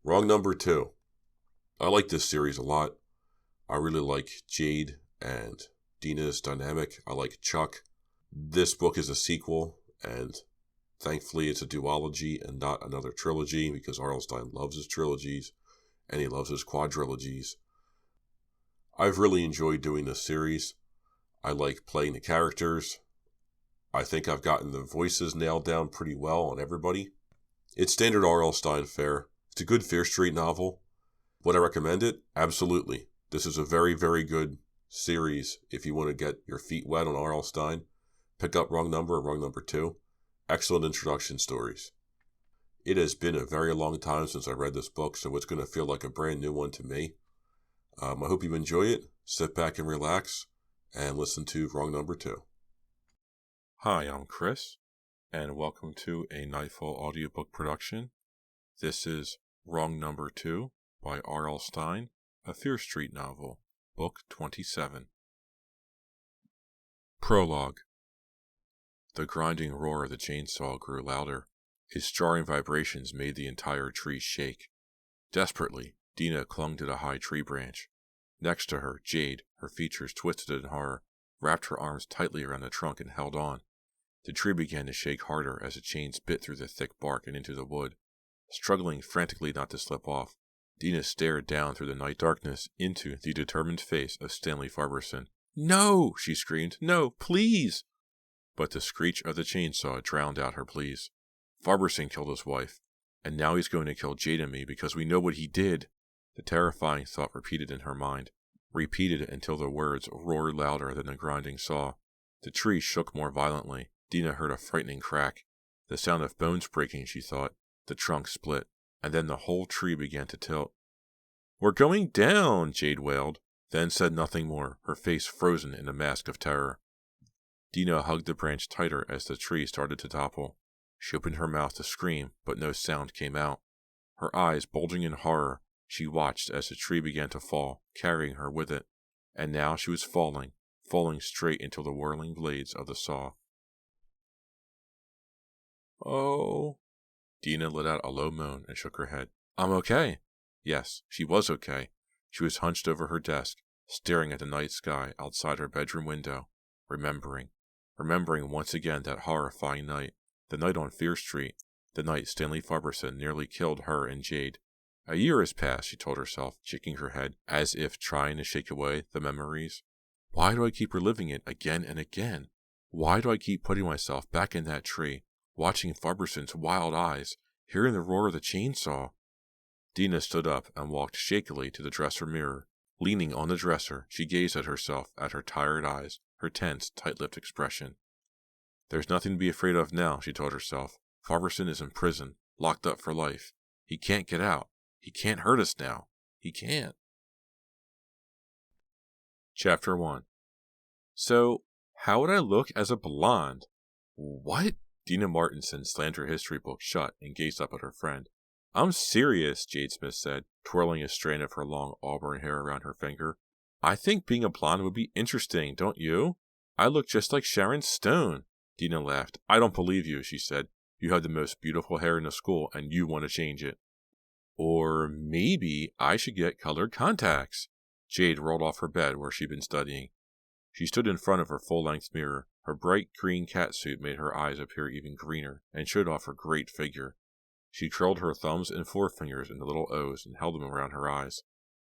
Wrong number 2. I like this series a lot. I really like Jade and Dina's dynamic. I like Chuck. This book is a sequel, and thankfully it's a duology and not another trilogy, because R.L. Stine loves his trilogies and he loves his quadrilogies. I've really enjoyed doing this series. I like playing the characters. I think I've gotten the voices nailed down pretty well on everybody. It's standard R.L. Stine fare. It's a good Fear Street novel. Would I recommend it? Absolutely. This is a very, very good series if you want to get your feet wet on R.L. Stine. Pick up Wrong Number or Wrong Number 2. Excellent introduction stories. It has been a very long time since I read this book, so it's going to feel like a brand new one to me. I hope you enjoy it. Sit back and relax and listen to Wrong Number 2. Hi, I'm Chris, and welcome to a Nightfall audiobook production. This is Wrong Number 2 by R.L. Stine, a Fear Street novel, Book 27. Prologue. The grinding roar of the chainsaw grew louder. Its jarring vibrations made the entire tree shake. Desperately, Dina clung to the high tree branch. Next to her, Jade, her features twisted in horror, wrapped her arms tightly around the trunk and held on. The tree began to shake harder as the chains bit through the thick bark and into the wood. Struggling frantically not to slip off, Dina stared down through the night darkness into the determined face of Stanley Farberson. "No!" she screamed. "No, please!" But the screech of the chainsaw drowned out her pleas. "Farberson killed his wife, and now he's going to kill Jade and me because we know what he did." The terrifying thought repeated in her mind, repeated until the words roared louder than the grinding saw. The tree shook more violently. Dina heard a frightening crack. The sound of bones breaking, she thought. The trunk split, and then the whole tree began to tilt. "We're going down," Jade wailed, then said nothing more, her face frozen in a mask of terror. Dina hugged the branch tighter as the tree started to topple. She opened her mouth to scream, but no sound came out. Her eyes bulging in horror, she watched as the tree began to fall, carrying her with it. And now she was falling straight into the whirling blades of the saw. "Oh." Dina let out a low moan and shook her head. "I'm okay." Yes, she was okay. She was hunched over her desk, staring at the night sky outside her bedroom window, remembering once again that horrifying night, the night on Fear Street, the night Stanley Farberson nearly killed her and Jade. A year has passed, she told herself, shaking her head, as if trying to shake away the memories. Why do I keep reliving it again and again? Why do I keep putting myself back in that tree, watching Farberson's wild eyes, hearing the roar of the chainsaw? Dina stood up and walked shakily to the dresser mirror. Leaning on the dresser, she gazed at herself, at her tired eyes, her tense, tight-lipped expression. There's nothing to be afraid of now, she told herself. Farberson is in prison, locked up for life. He can't get out. He can't hurt us now. He can't. Chapter 1. So, how would I look as a blonde? What? Dina Martinson slammed her history book shut and gazed up at her friend. I'm serious, Jade Smith said, twirling a strand of her long auburn hair around her finger. I think being a blonde would be interesting, don't you? I look just like Sharon Stone. Dina laughed. I don't believe you, she said. You have the most beautiful hair in the school, and you want to change it. Or maybe I should get colored contacts. Jade rolled off her bed where she'd been studying. She stood in front of her full-length mirror. Her bright green catsuit made her eyes appear even greener and showed off her great figure. She curled her thumbs and forefingers into little O's and held them around her eyes.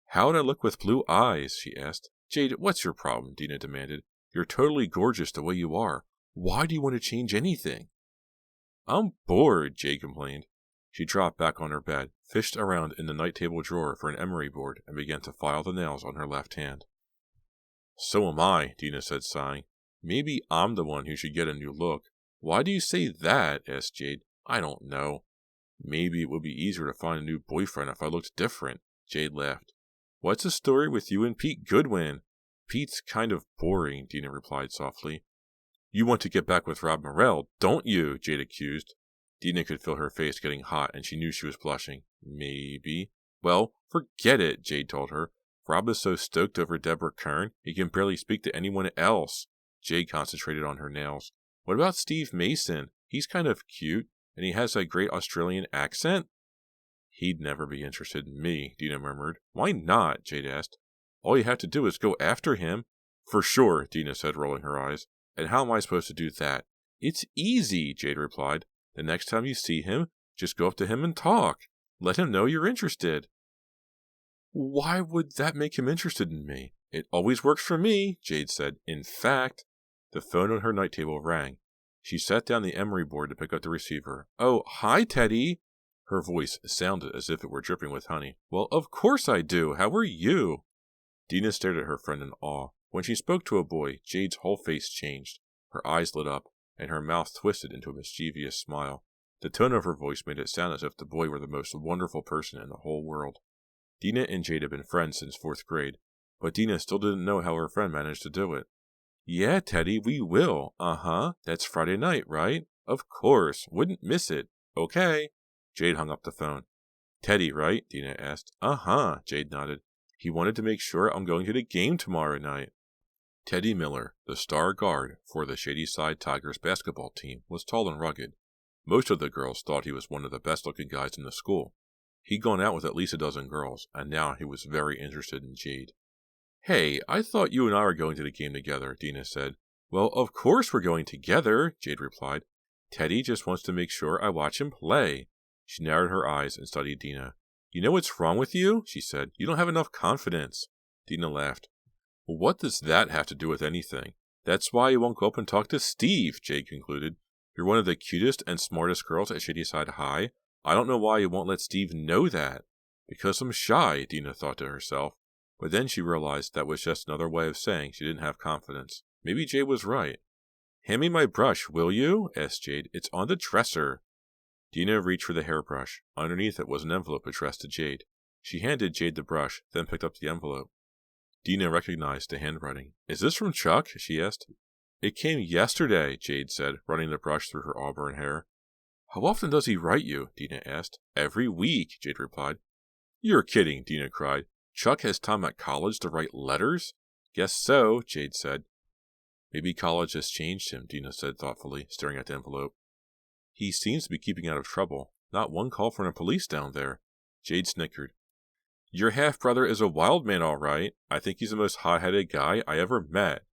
How would I look with blue eyes? She asked. Jade, what's your problem? Dina demanded. You're totally gorgeous the way you are. Why do you want to change anything? I'm bored, Jade complained. She dropped back on her bed, fished around in the night table drawer for an emery board, and began to file the nails on her left hand. So am I, Dina said, sighing. Maybe I'm the one who should get a new look. Why do you say that? Asked Jade. I don't know. Maybe it would be easier to find a new boyfriend if I looked different. Jade laughed. What's the story with you and Pete Goodwin? Pete's kind of boring, Dina replied softly. You want to get back with Rob Morrell, don't you? Jade accused. Dina could feel her face getting hot, and she knew she was blushing. Maybe. Well, forget it, Jade told her. Rob is so stoked over Deborah Kern, he can barely speak to anyone else. Jade concentrated on her nails. What about Steve Mason? He's kind of cute, and he has a great Australian accent. He'd never be interested in me, Dina murmured. Why not? Jade asked. All you have to do is go after him. For sure, Dina said, rolling her eyes. And how am I supposed to do that? It's easy, Jade replied. The next time you see him, just go up to him and talk. Let him know you're interested. Why would that make him interested in me? It always works for me, Jade said. In fact, the phone on her night table rang. She sat down the emery board to pick up the receiver. Oh, hi, Teddy. Her voice sounded as if it were dripping with honey. Well, of course I do. How are you? Dina stared at her friend in awe. When she spoke to a boy, Jade's whole face changed. Her eyes lit up, and her mouth twisted into a mischievous smile. The tone of her voice made it sound as if the boy were the most wonderful person in the whole world. Dina and Jade had been friends since 4th grade, but Dina still didn't know how her friend managed to do it. Yeah, Teddy, we will. Uh-huh. That's Friday night, right? Of course. Wouldn't miss it. Okay. Jade hung up the phone. Teddy, right? Dina asked. Uh-huh, Jade nodded. He wanted to make sure I'm going to the game tomorrow night. Teddy Miller, the star guard for the Shadyside Tigers basketball team, was tall and rugged. Most of the girls thought he was one of the best-looking guys in the school. He'd gone out with at least a dozen girls, and now he was very interested in Jade. Hey, I thought you and I were going to the game together, Dina said. Well, of course we're going together, Jade replied. Teddy just wants to make sure I watch him play. She narrowed her eyes and studied Dina. You know what's wrong with you? She said. You don't have enough confidence. Dina laughed. Well, what does that have to do with anything? That's why you won't go up and talk to Steve, Jade concluded. You're one of the cutest and smartest girls at Shadyside High. I don't know why you won't let Steve know that. Because I'm shy, Dina thought to herself. But then she realized that was just another way of saying she didn't have confidence. Maybe Jade was right. Hand me my brush, will you? Asked Jade. It's on the dresser. Dina reached for the hairbrush. Underneath it was an envelope addressed to Jade. She handed Jade the brush, then picked up the envelope. Dina recognized the handwriting. Is this from Chuck? She asked. It came yesterday, Jade said, running the brush through her auburn hair. How often does he write you? Dina asked. Every week, Jade replied. You're kidding, Dina cried. Chuck has time at college to write letters? Guess so, Jade said. Maybe college has changed him, Dina said thoughtfully, staring at the envelope. He seems to be keeping out of trouble. Not one call from the police down there. Jade snickered. Your half-brother is a wild man, all right. I think he's the most hot-headed guy I ever met.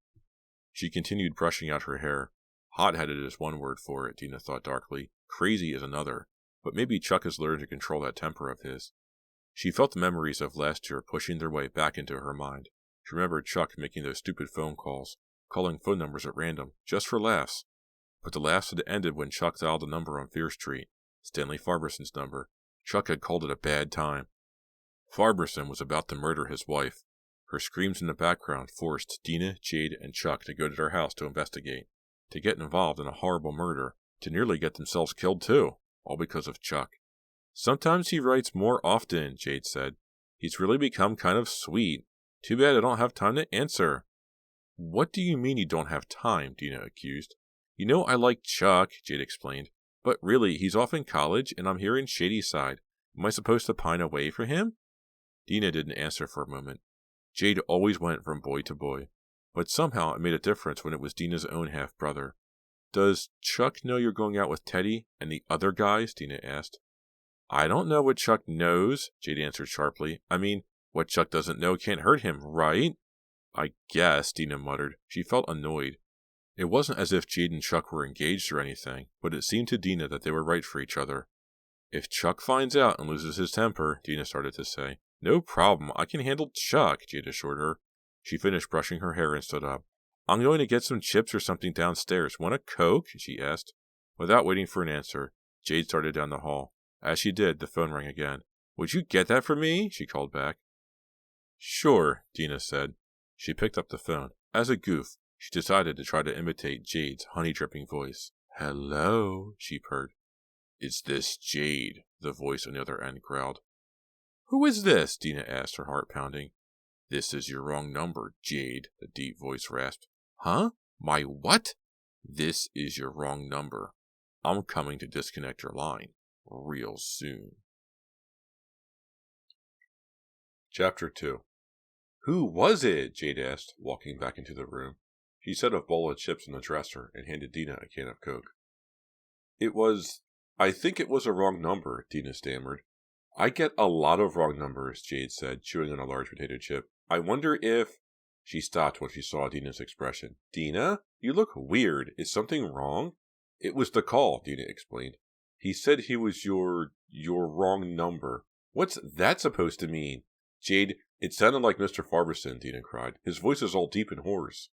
She continued brushing out her hair. Hot-headed is one word for it, Dina thought darkly. Crazy is another. But maybe Chuck has learned to control that temper of his. She felt the memories of last year pushing their way back into her mind. She remembered Chuck making those stupid phone calls, calling phone numbers at random, just for laughs. But the laughs had ended when Chuck dialed a number on Fear Street, Stanley Farberson's number. Chuck had called it a bad time. Farberson was about to murder his wife. Her screams in the background forced Dina, Jade, and Chuck to go to their house to investigate, to get involved in a horrible murder, to nearly get themselves killed too, all because of Chuck. Sometimes he writes more often, Jade said. He's really become kind of sweet. Too bad I don't have time to answer. What do you mean you don't have time? Dina accused. You know I like Chuck, Jade explained. But really, he's off in college and I'm here in Shadyside. Am I supposed to pine away for him? Dina didn't answer for a moment. Jade always went from boy to boy. But somehow it made a difference when it was Dina's own half-brother. Does Chuck know you're going out with Teddy and the other guys? Dina asked. I don't know what Chuck knows, Jade answered sharply. I mean, what Chuck doesn't know can't hurt him, right? I guess, Dina muttered. She felt annoyed. It wasn't as if Jade and Chuck were engaged or anything, but it seemed to Dina that they were right for each other. If Chuck finds out and loses his temper, Dina started to say. No problem, I can handle Chuck, Jade assured her. She finished brushing her hair and stood up. I'm going to get some chips or something downstairs. Want a Coke? She asked. Without waiting for an answer, Jade started down the hall. As she did, the phone rang again. Would you get that for me? She called back. Sure, Dina said. She picked up the phone. As a goof, she decided to try to imitate Jade's honey-dripping voice. Hello, she purred. Is this Jade? The voice on the other end growled. Who is this? Dina asked, her heart pounding. This is your wrong number, Jade, the deep voice rasped. Huh? My what? This is your wrong number. I'm coming to disconnect your line. Real soon. Chapter 2. Who was it? Jade asked, walking back into the room. She set a bowl of chips on the dresser and handed Dina a can of Coke. I think it was a wrong number, Dina stammered. I get a lot of wrong numbers, Jade said, chewing on a large potato chip. I wonder if... She stopped when she saw Dina's expression. Dina? You look weird. Is something wrong? It was the call, Dina explained. He said he was your wrong number. What's that supposed to mean? Jade, it sounded like Mr. Farberson, Dina cried. His voice is all deep and hoarse.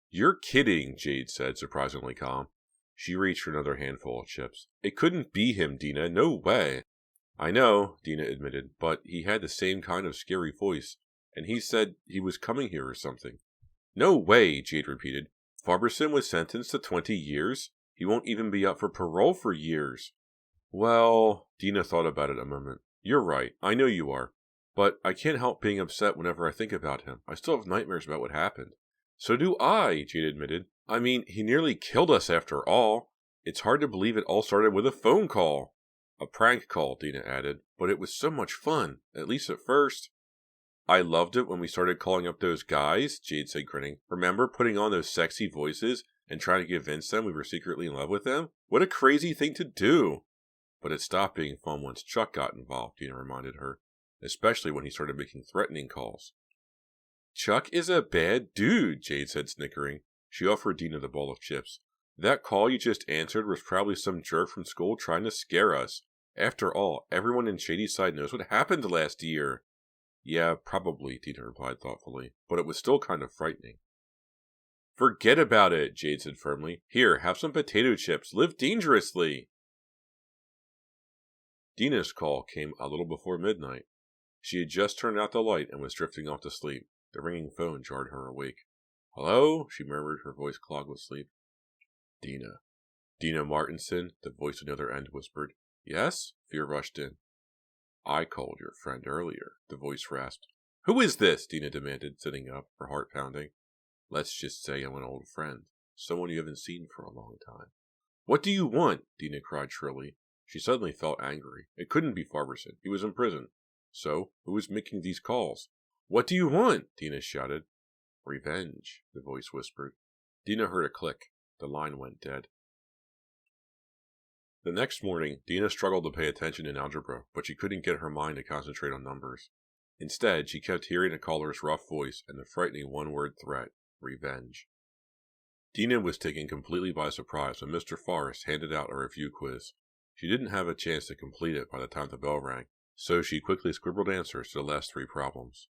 You're kidding, Jade said, surprisingly calm. She reached for another handful of chips. It couldn't be him, Dina. No way. I know, Dina admitted, but he had the same kind of scary voice, and he said he was coming here or something. No way, Jade repeated. Farberson was sentenced to 20 years? He won't even be up for parole for years. Well, Dina thought about it a moment. You're right, I know you are. But I can't help being upset whenever I think about him. I still have nightmares about what happened. So do I, Jade admitted. I mean, he nearly killed us after all. It's hard to believe it all started with a phone call. A prank call, Dina added, but it was so much fun, at least at first. I loved it when we started calling up those guys, Jade said, grinning. Remember putting on those sexy voices and trying to convince them we were secretly in love with them? What a crazy thing to do! But it stopped being fun once Chuck got involved, Dina reminded her, especially when he started making threatening calls. Chuck is a bad dude, Jade said, snickering. She offered Dina the bowl of chips. That call you just answered was probably some jerk from school trying to scare us. After all, everyone in Shadyside knows what happened last year. Yeah, probably, Dina replied thoughtfully, but it was still kind of frightening. Forget about it, Jade said firmly. Here, have some potato chips. Live dangerously. Dina's call came a little before midnight. She had just turned out the light and was drifting off to sleep. The ringing phone jarred her awake. Hello? She murmured, her voice clogged with sleep. Dina. Dina Martinson, the voice on the other end whispered. Yes? Fear rushed in. I called your friend earlier, the voice rasped. Who is this? Dina demanded, sitting up, her heart pounding. Let's just say I'm an old friend, someone you haven't seen for a long time. What do you want? Dina cried shrilly. She suddenly felt angry. It couldn't be Farberson. He was in prison. So, who was making these calls? What do you want? Dina shouted. Revenge, the voice whispered. Dina heard a click. The line went dead. The next morning, Dina struggled to pay attention in algebra, but she couldn't get her mind to concentrate on numbers. Instead, she kept hearing the caller's rough voice and the frightening one-word threat, revenge. Dina was taken completely by surprise when Mr. Forrest handed out a review quiz. She didn't have a chance to complete it by the time the bell rang, so she quickly scribbled answers to the last 3 problems.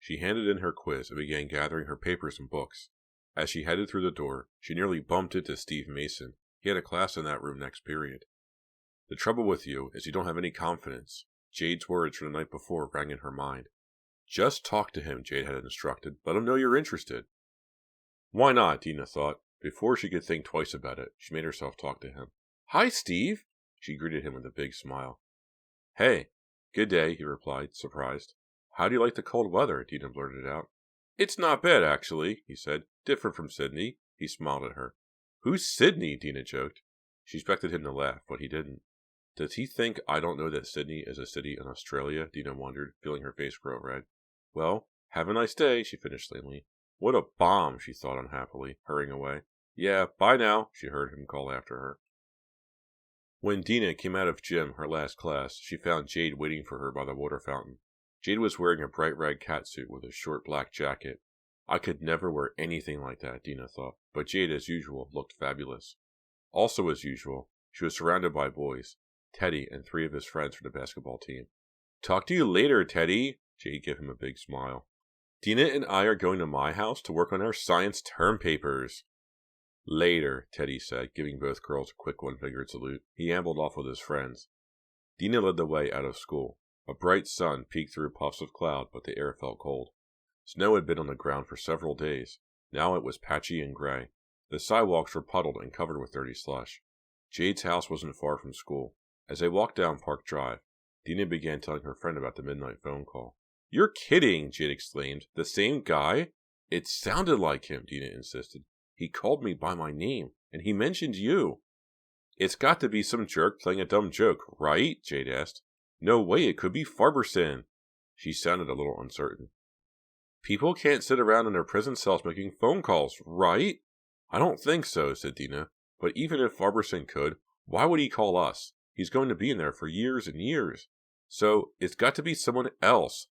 She handed in her quiz and began gathering her papers and books. As she headed through the door, she nearly bumped into Steve Mason. He had a class in that room next period. The trouble with you is you don't have any confidence. Jade's words from the night before rang in her mind. Just talk to him, Jade had instructed. Let him know you're interested. Why not, Dina thought. Before she could think twice about it, she made herself talk to him. Hi, Steve. She greeted him with a big smile. Hey. Good day, he replied, surprised. How do you like the cold weather? Dina blurted out. It's not bad, actually, he said. Different from Sydney. He smiled at her. Who's Sydney? Dina joked. She expected him to laugh, but he didn't. Does he think I don't know that Sydney is a city in Australia? Dina wondered, feeling her face grow red. Well, have a nice day, she finished lamely. What a bomb, she thought unhappily, hurrying away. Yeah, bye now, she heard him call after her. When Dina came out of gym, her last class, she found Jade waiting for her by the water fountain. Jade was wearing a bright red catsuit with a short black jacket. I could never wear anything like that, Dina thought, but Jade, as usual, looked fabulous. Also as usual, she was surrounded by boys, Teddy and 3 of his friends from the basketball team. Talk to you later, Teddy, Jade gave him a big smile. Dina and I are going to my house to work on our science term papers. Later, Teddy said, giving both girls a quick one-fingered salute. He ambled off with his friends. Dina led the way out of school. A bright sun peeked through puffs of cloud, but the air felt cold. Snow had been on the ground for several days. Now it was patchy and gray. The sidewalks were puddled and covered with dirty slush. Jade's house wasn't far from school. As they walked down Park Drive, Dina began telling her friend about the midnight phone call. You're kidding, Jade exclaimed. The same guy? It sounded like him, Dina insisted. He called me by my name, and he mentioned you. It's got to be some jerk playing a dumb joke, right? Jade asked. No way, it could be Farberson. She sounded a little uncertain. People can't sit around in their prison cells making phone calls, right? I don't think so, said Dina. But even if Farberson could, why would he call us? He's going to be in there for years and years. So, it's got to be someone else.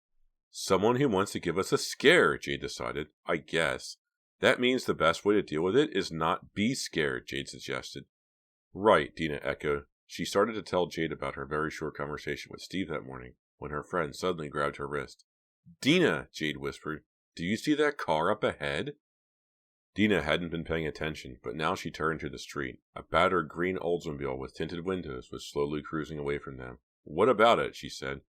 Someone who wants to give us a scare, Jade decided. I guess. That means the best way to deal with it is not be scared, Jade suggested. Right, Dina echoed. She started to tell Jade about her very short conversation with Steve that morning, when her friend suddenly grabbed her wrist. Dina, Jade whispered, do you see that car up ahead? Dina hadn't been paying attention, but now she turned to the street. A battered green Oldsmobile with tinted windows was slowly cruising away from them. What about it? She said.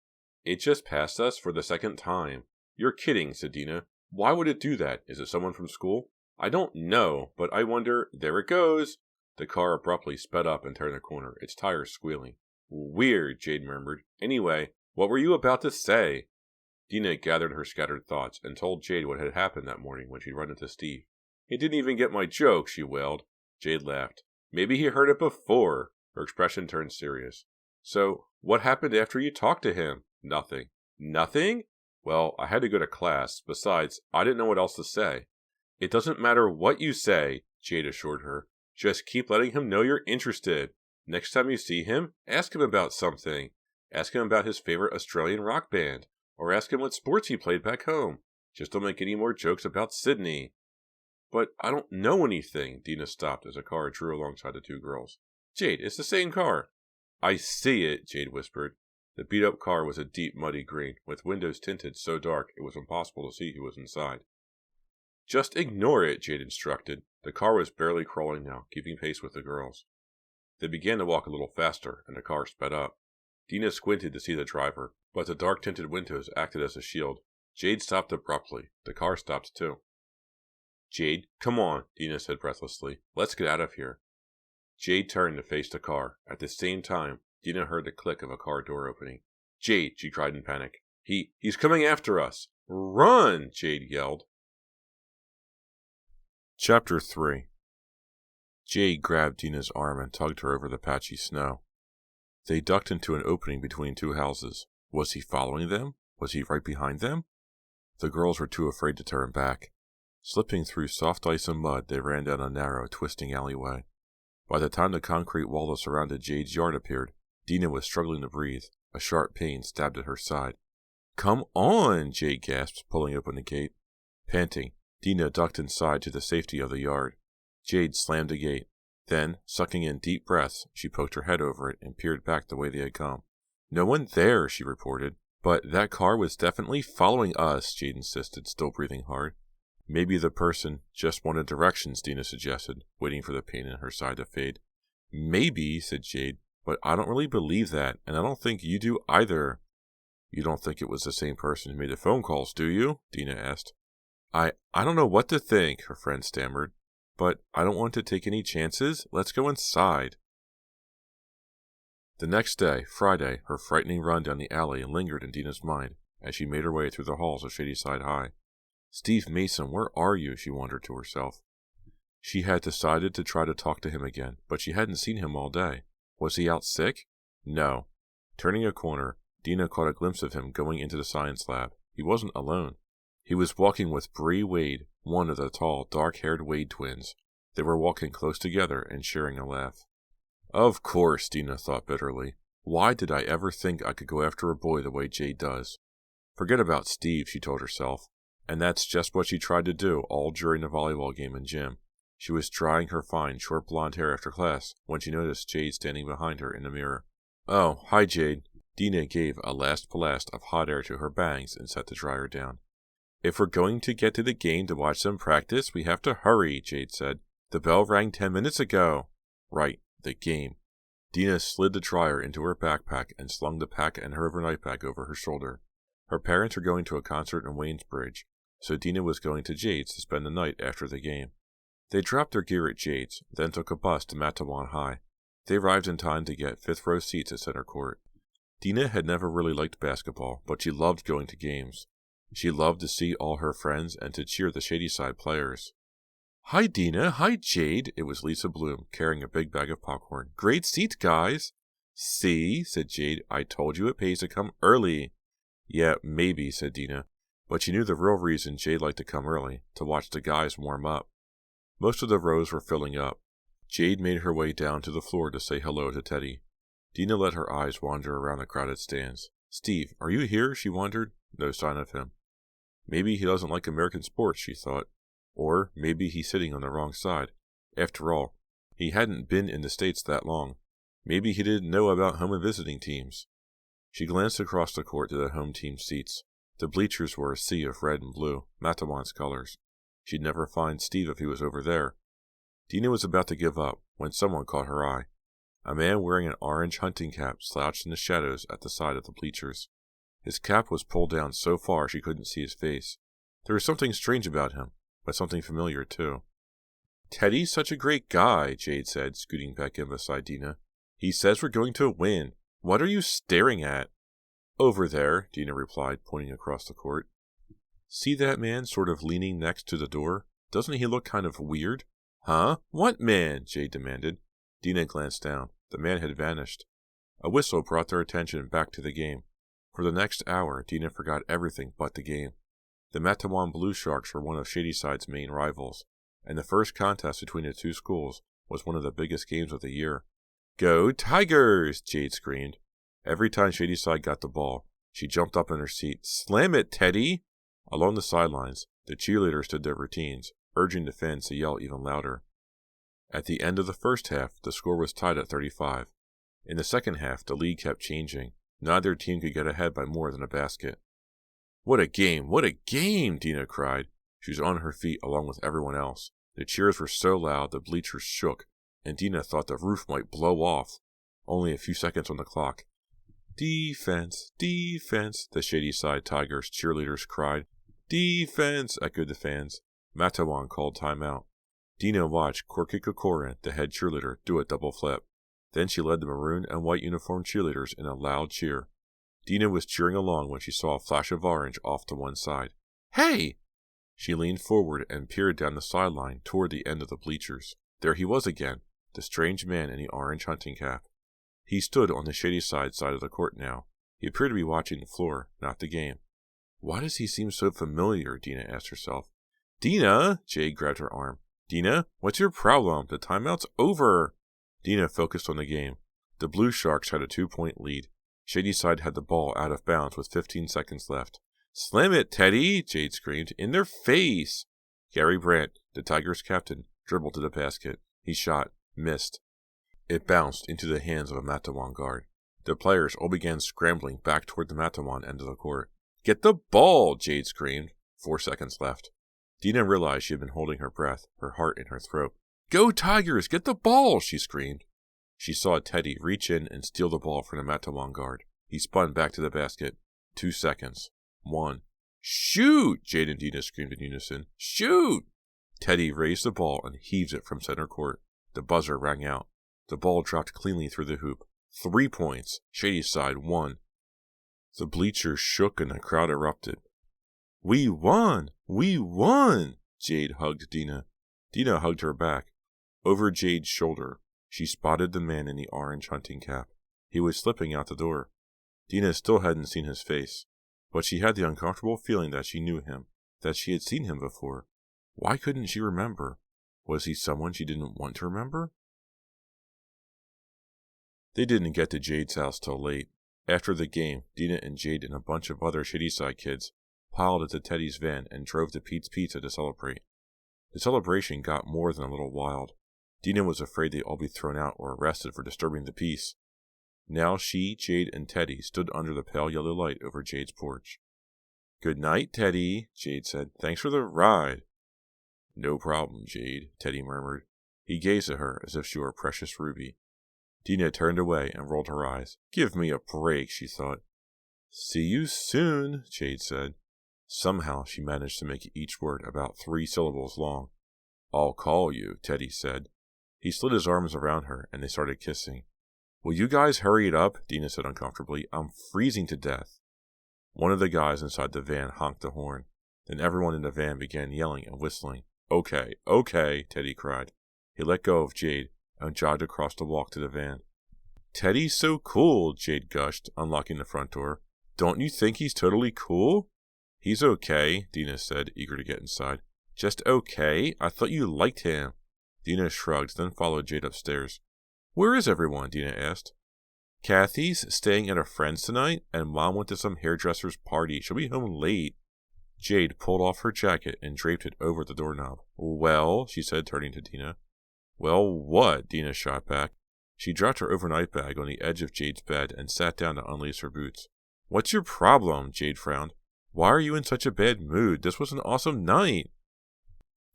It just passed us for the second time. You're kidding, said Dina. Why would it do that? Is it someone from school? I don't know, but I wonder. There it goes. The car abruptly sped up and turned the corner, its tires squealing. Weird, Jade murmured. Anyway, what were you about to say? Dina gathered her scattered thoughts and told Jade what had happened that morning when she'd run into Steve. He didn't even get my joke, she wailed. Jade laughed. Maybe he heard it before. Her expression turned serious. So, what happened after you talked to him? Nothing. Nothing? Well, I had to go to class. Besides, I didn't know what else to say. It doesn't matter what you say, Jade assured her. Just keep letting him know you're interested. Next time you see him, ask him about something. Ask him about his favorite Australian rock band. Or ask him what sports he played back home. Just don't make any more jokes about Sydney. But I don't know anything. Dina stopped as a car drew alongside the two girls. Jade, it's the same car. I see it, Jade whispered. The beat-up car was a deep, muddy green, with windows tinted so dark it was impossible to see who was inside. Just ignore it, Jade instructed. The car was barely crawling now, keeping pace with the girls. They began to walk a little faster, and the car sped up. Dina squinted to see the driver, but the dark-tinted windows acted as a shield. Jade stopped abruptly. The car stopped too. Jade, come on, Dina said breathlessly. Let's get out of here. Jade turned to face the car. At the same time, Dina heard the click of a car door opening. Jade, she cried in panic. He's coming after us. Run, Jade yelled. Chapter 3. Jade grabbed Dina's arm and tugged her over the patchy snow. They ducked into an opening between two houses. Was he following them? Was he right behind them? The girls were too afraid to turn back. Slipping through soft ice and mud, they ran down a narrow, twisting alleyway. By the time the concrete wall that surrounded Jade's yard appeared, Dina was struggling to breathe. A sharp pain stabbed at her side. Come on, Jade gasped, pulling open the gate. Panting, Dina ducked inside to the safety of the yard. Jade slammed the gate. Then, sucking in deep breaths, she poked her head over it and peered back the way they had come. No one there, she reported. But that car was definitely following us, Jade insisted, still breathing hard. Maybe the person just wanted directions, Dina suggested, waiting for the pain in her side to fade. Maybe, said Jade, but I don't really believe that, and I don't think you do either. You don't think it was the same person who made the phone calls, do you? Dina asked. I don't know what to think, her friend stammered, but I don't want to take any chances. Let's go inside. The next day, Friday, her frightening run down the alley lingered in Dina's mind as she made her way through the halls of Shadyside High. Steve Mason, where are you? She wondered to herself. She had decided to try to talk to him again, but she hadn't seen him all day. Was he out sick? No. Turning a corner, Dina caught a glimpse of him going into the science lab. He wasn't alone. He was walking with Bree Wade, one of the tall, dark-haired Wade twins. They were walking close together and sharing a laugh. Of course, Dina thought bitterly. Why did I ever think I could go after a boy the way Jade does? Forget about Steve, she told herself. And that's just what she tried to do all during the volleyball game in gym. She was drying her fine, short blonde hair after class when she noticed Jade standing behind her in the mirror. Oh, hi, Jade. Dina gave a last blast of hot air to her bangs and set the dryer down. If we're going to get to the game to watch them practice, we have to hurry, Jade said. The bell rang 10 minutes ago. Right, the game. Dina slid the dryer into her backpack and slung the pack and her overnight bag over her shoulder. Her parents were going to a concert in Waynesbridge, so Dina was going to Jade's to spend the night after the game. They dropped their gear at Jade's, then took a bus to Matawan High. They arrived in time to get fifth-row seats at center court. Dina had never really liked basketball, but she loved going to games. She loved to see all her friends and to cheer the Shadyside players. Hi, Dina. Hi, Jade. It was Lisa Bloom, carrying a big bag of popcorn. Great seats, guys. See, said Jade. I told you it pays to come early. Yeah, maybe, said Dina. But she knew the real reason Jade liked to come early, to watch the guys warm up. Most of the rows were filling up. Jade made her way down to the floor to say hello to Teddy. Dina let her eyes wander around the crowded stands. Steve, are you here? She wondered. No sign of him. Maybe he doesn't like American sports, she thought. Or maybe he's sitting on the wrong side. After all, he hadn't been in the States that long. Maybe he didn't know about home and visiting teams. She glanced across the court to the home team seats. The bleachers were a sea of red and blue, Matawan's colors. She'd never find Steve if he was over there. Dina was about to give up when someone caught her eye. A man wearing an orange hunting cap slouched in the shadows at the side of the bleachers. His cap was pulled down so far she couldn't see his face. There was something strange about him, but something familiar too. Teddy's such a great guy, Jade said, scooting back in beside Dina. He says we're going to win. What are you staring at? Over there, Dina replied, pointing across the court. See that man sort of leaning next to the door? Doesn't he look kind of weird? Huh? What man? Jade demanded. Dina glanced down. The man had vanished. A whistle brought their attention back to the game. For the next hour, Dina forgot everything but the game. The Matawan Blue Sharks were one of Shadyside's main rivals, and the first contest between the two schools was one of the biggest games of the year. Go Tigers! Jade screamed. Every time Shadyside got the ball, she jumped up in her seat. Slam it, Teddy! Along the sidelines, the cheerleaders did their routines, urging the fans to yell even louder. At the end of the first half, the score was tied at 35. In the second half, the lead kept changing. Neither team could get ahead by more than a basket. What a game! What a game! Dina cried. She was on her feet along with everyone else. The cheers were so loud the bleachers shook, and Dina thought the roof might blow off. Only a few seconds on the clock. Defense! Defense! The Shadyside Tigers cheerleaders cried. Defense! Echoed the fans. Matawan called timeout. Dina watched Korkikakoran, the head cheerleader, do a double flip. Then she led the maroon and white uniformed cheerleaders in a loud cheer. Dina was cheering along when she saw a flash of orange off to one side. Hey! She leaned forward and peered down the sideline toward the end of the bleachers. There he was again, the strange man in the orange hunting cap. He stood on the Shadyside side of the court now. He appeared to be watching the floor, not the game. Why does he seem so familiar? Dina asked herself. Dina! Jade grabbed her arm. Dina, what's your problem? The timeout's over. Dina focused on the game. The Blue Sharks had a 2-point lead. Shadyside had the ball out of bounds with 15 seconds left. Slam it, Teddy! Jade screamed. In their face! Gary Brandt, the Tigers' captain, dribbled to the basket. He shot. Missed. It bounced into the hands of a Matawan guard. The players all began scrambling back toward the Matawan end of the court. Get the ball! Jade screamed. 4 seconds left. Dina realized she had been holding her breath, her heart in her throat. Go Tigers! Get the ball! She screamed. She saw Teddy reach in and steal the ball from the Matawan guard. He spun back to the basket. 2 seconds. 1. Shoot! Jade and Dina screamed in unison. Shoot! Teddy raised the ball and heaved it from center court. The buzzer rang out. The ball dropped cleanly through the hoop. 3 points. Shadyside won. The bleachers shook and the crowd erupted. We won! We won! Jade hugged Dina. Dina hugged her back. Over Jade's shoulder, she spotted the man in the orange hunting cap. He was slipping out the door. Dina still hadn't seen his face, but she had the uncomfortable feeling that she knew him, that she had seen him before. Why couldn't she remember? Was he someone she didn't want to remember? They didn't get to Jade's house till late. After the game, Dina and Jade and a bunch of other Shadyside kids piled into Teddy's van and drove to Pete's Pizza to celebrate. The celebration got more than a little wild. Dina was afraid they'd all be thrown out or arrested for disturbing the peace. Now she, Jade, and Teddy stood under the pale yellow light over Jade's porch. Good night, Teddy, Jade said. Thanks for the ride. No problem, Jade, Teddy murmured. He gazed at her as if she were a precious ruby. Dina turned away and rolled her eyes. Give me a break, she thought. See you soon, Jade said. Somehow she managed to make each word about 3 syllables long. I'll call you, Teddy said. He slid his arms around her, and they started kissing. Will you guys hurry it up? Dina said uncomfortably. I'm freezing to death. One of the guys inside the van honked the horn. Then everyone in the van began yelling and whistling. Okay, okay, Teddy cried. He let go of Jade and jogged across the walk to the van. Teddy's so cool, Jade gushed, unlocking the front door. Don't you think he's totally cool? He's okay, Dina said, eager to get inside. Just okay? I thought you liked him. Dina shrugged, then followed Jade upstairs. Where is everyone? Dina asked. Kathy's staying at a friend's tonight, and Mom went to some hairdresser's party. She'll be home late. Jade pulled off her jacket and draped it over the doorknob. Well, she said, turning to Dina. Well, what? Dina shot back. She dropped her overnight bag on the edge of Jade's bed and sat down to unlace her boots. What's your problem? Jade frowned. Why are you in such a bad mood? This was an awesome night.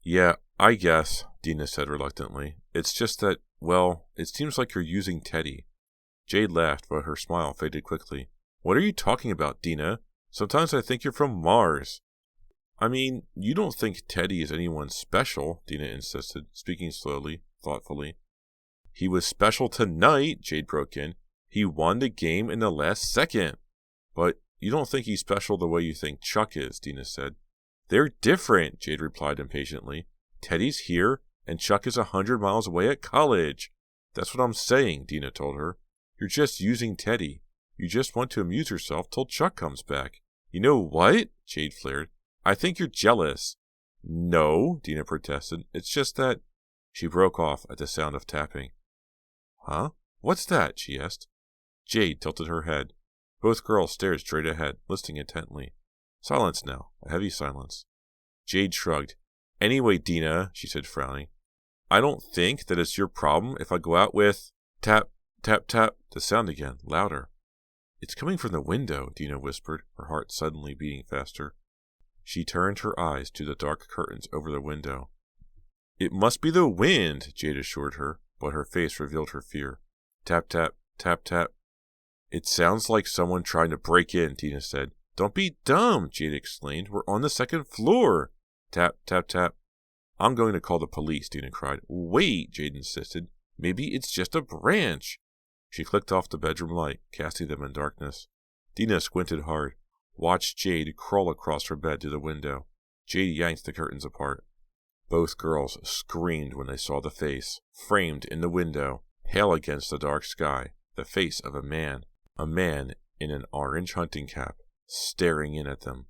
Yeah, I guess, Dina said reluctantly. It's just that, well, it seems like you're using Teddy. Jade laughed, but her smile faded quickly. What are you talking about, Dina? Sometimes I think you're from Mars. I mean, you don't think Teddy is anyone special, Dina insisted, speaking slowly, thoughtfully. He was special tonight, Jade broke in. He won the game in the last second. But you don't think he's special the way you think Chuck is, Dina said. They're different, Jade replied impatiently. Teddy's here, and Chuck is 100 miles away at college. That's what I'm saying, Dina told her. You're just using Teddy. You just want to amuse yourself till Chuck comes back. You know what? Jade flared. I think you're jealous. No, Dina protested. It's just that... She broke off at the sound of tapping. Huh? What's that? She asked. Jade tilted her head. Both girls stared straight ahead, listening intently. Silence now, a heavy silence. Jade shrugged. Anyway, Dina, she said, frowning, I don't think that it's your problem if I go out with... Tap, tap, tap, the sound again, louder. It's coming from the window, Dina whispered, her heart suddenly beating faster. She turned her eyes to the dark curtains over the window. It must be the wind, Jade assured her, but her face revealed her fear. Tap, tap, tap, tap. It sounds like someone trying to break in, Dina said. Don't be dumb, Jade exclaimed. We're on the second floor. Tap, tap, tap. I'm going to call the police, Dina cried. Wait, Jade insisted. Maybe it's just a branch. She clicked off the bedroom light, casting them in darkness. Dina squinted hard, watched Jade crawl across her bed to the window. Jade yanked the curtains apart. Both girls screamed when they saw the face, framed in the window, pale against the dark sky, the face of a man in an orange hunting cap, staring in at them.